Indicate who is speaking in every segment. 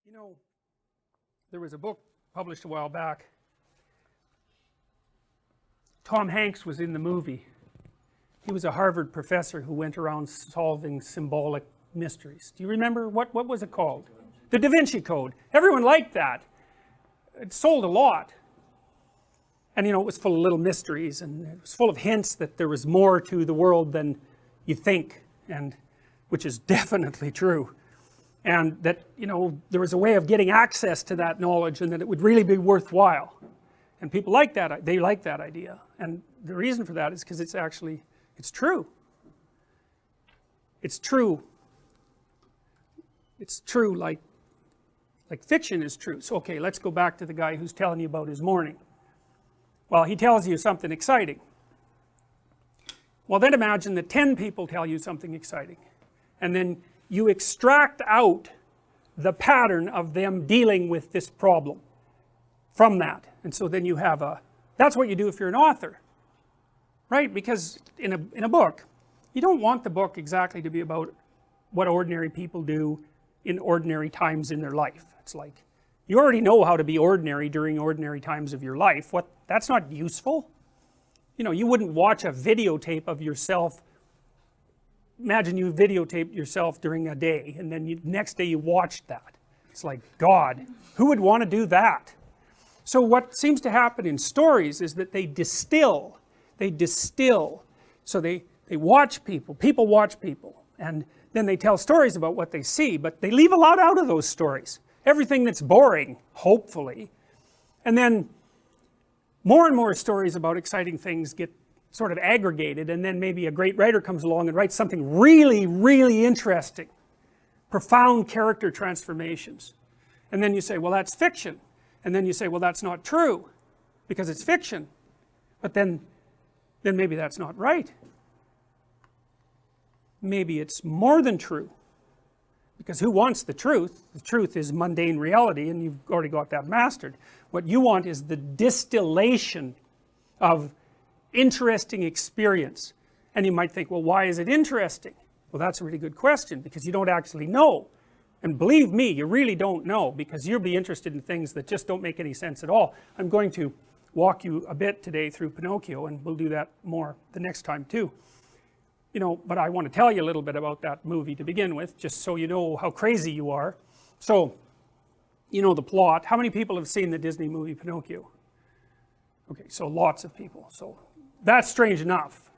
Speaker 1: You know, there was a book published a while back. Tom Hanks was in the movie. He was a Harvard professor who went around solving symbolic mysteries. Do you remember? What was it called? The Da Vinci Code. Everyone liked that. It sold a lot. And you know, it was full of little mysteries, and it was full of hints that there was more to the world than you think, and which is definitely true. And that, you know, there was a way of getting access to that knowledge, and that it would really be worthwhile. And people like that, they like that idea. And the reason for that is because it's actually, it's true. It's true. It's true like fiction is true. So okay, let's go back to the guy who's telling you about his morning. Well, he tells you something exciting. Well, then imagine that 10 people tell you something exciting. And then you extract out the pattern of them dealing with this problem from that. And so then you have a, that's what you do if you're an author. Right? Because in a book, you don't want the book exactly to be about what ordinary people do in ordinary times in their life. It's like, you already know how to be ordinary during ordinary times of your life. That's not useful. You know, you wouldn't watch a videotape of yourself. Imagine you videotaped yourself during a day, and then next day you watched that. It's like, God, who would want to do that? So what seems to happen in stories is that they distill. So they watch people watch people, and then they tell stories about what they see, but they leave a lot out of those stories. Everything that's boring, hopefully. And then more and more stories about exciting things get sort of aggregated, and then maybe a great writer comes along and writes something really, really interesting. Profound character transformations. And then you say, well, that's fiction. And then you say, well, that's not true, because it's fiction. But then maybe that's not right. Maybe it's more than true. Because who wants the truth? The truth is mundane reality, and you've already got that mastered. What you want is the distillation of interesting experience. And you might think, well, why is it interesting? Well, that's a really good question, because you don't actually know. And believe me, you really don't know, because you'll be interested in things that just don't make any sense at all. I'm going to walk you a bit today through Pinocchio, and we'll do that more the next time too. You know, but I want to tell you a little bit about that movie to begin with, just so you know how crazy you are. So, you know the plot. How many people have seen the Disney movie Pinocchio? Okay, so lots of people. So that's strange enough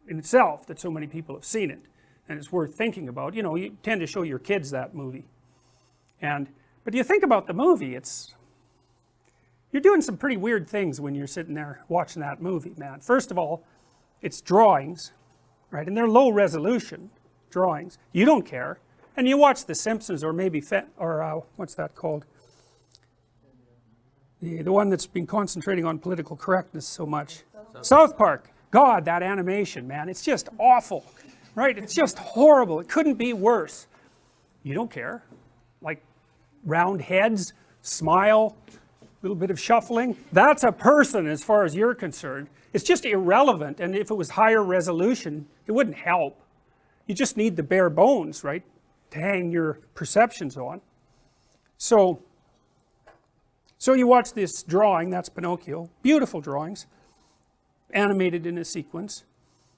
Speaker 1: in itself that so many people have seen it, and it's worth thinking about. You know, you tend to show your kids that movie, but you think about the movie, you're doing some pretty weird things when you're sitting there watching that movie, man. First of all, it's drawings, right, and they're low resolution drawings. You don't care, and you watch The Simpsons, or maybe what's that called? The one that's been concentrating on political correctness so much. South Park. God, that animation, man, it's just awful, right? It's just horrible. It couldn't be worse. You don't care. Like round heads, smile, little bit of shuffling. That's a person as far as you're concerned. It's just irrelevant, and if it was higher resolution, it wouldn't help. You just need the bare bones, right, to hang your perceptions on. So you watch this drawing, that's Pinocchio, beautiful drawings, animated in a sequence.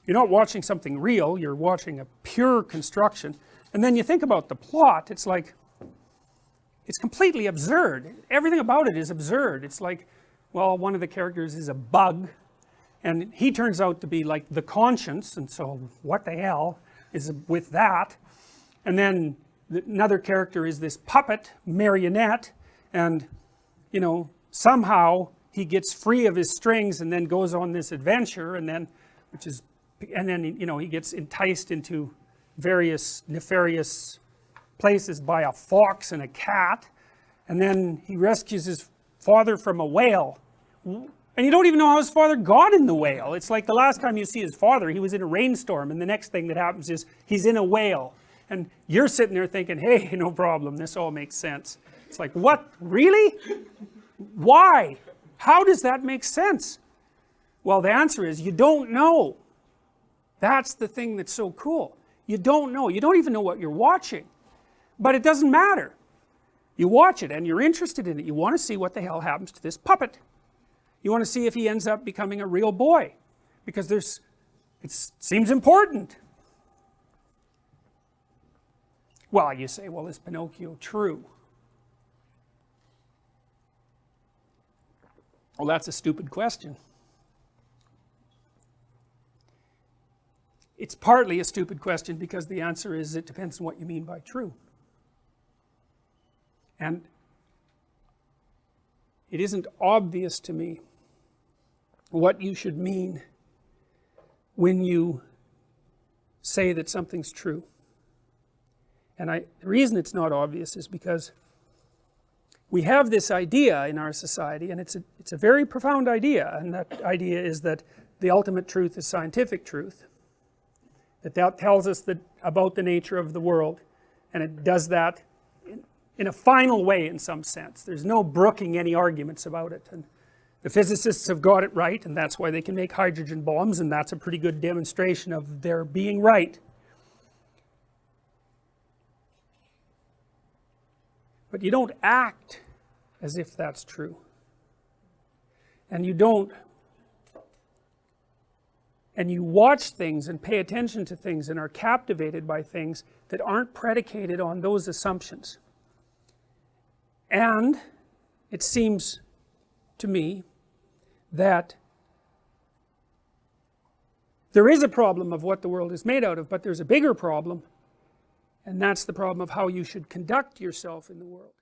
Speaker 1: You're not watching something real, you're watching a pure construction. And then you think about the plot, it's like, it's completely absurd. Everything about it is absurd. It's like, well, one of the characters is a bug, and he turns out to be like the conscience, and so what the hell is with that? And then another character is this puppet, marionette, and you know, somehow he gets free of his strings and then goes on this adventure, and then you know, he gets enticed into various nefarious places by a fox and a cat, and then he rescues his father from a whale, and you don't even know how his father got in the whale. It's like the last time you see his father, he was in a rainstorm, and the next thing that happens is he's in a whale, and you're sitting there thinking, hey, no problem, this all makes sense. It's like, what, really? Why? How does that make sense? Well, the answer is you don't know. That's the thing that's so cool. You don't know. You don't even know what you're watching. But it doesn't matter. You watch it and you're interested in it. You want to see what the hell happens to this puppet. You want to see if he ends up becoming a real boy, because it seems important. Well, you say, well, is Pinocchio true? Well, that's a stupid question. It's partly a stupid question because the answer is it depends on what you mean by true. And it isn't obvious to me what you should mean when you say that something's true. And the reason it's not obvious is because we have this idea in our society, and it's a very profound idea, and that idea is that the ultimate truth is scientific truth. That tells us about the nature of the world, and it does that in a final way in some sense. There's no brooking any arguments about it, and the physicists have got it right, and that's why they can make hydrogen bombs, and that's a pretty good demonstration of their being right. But you don't act as if that's true, and you watch things and pay attention to things and are captivated by things that aren't predicated on those assumptions. And it seems to me that there is a problem of what the world is made out of, but there's a bigger problem, and that's the problem of how you should conduct yourself in the world.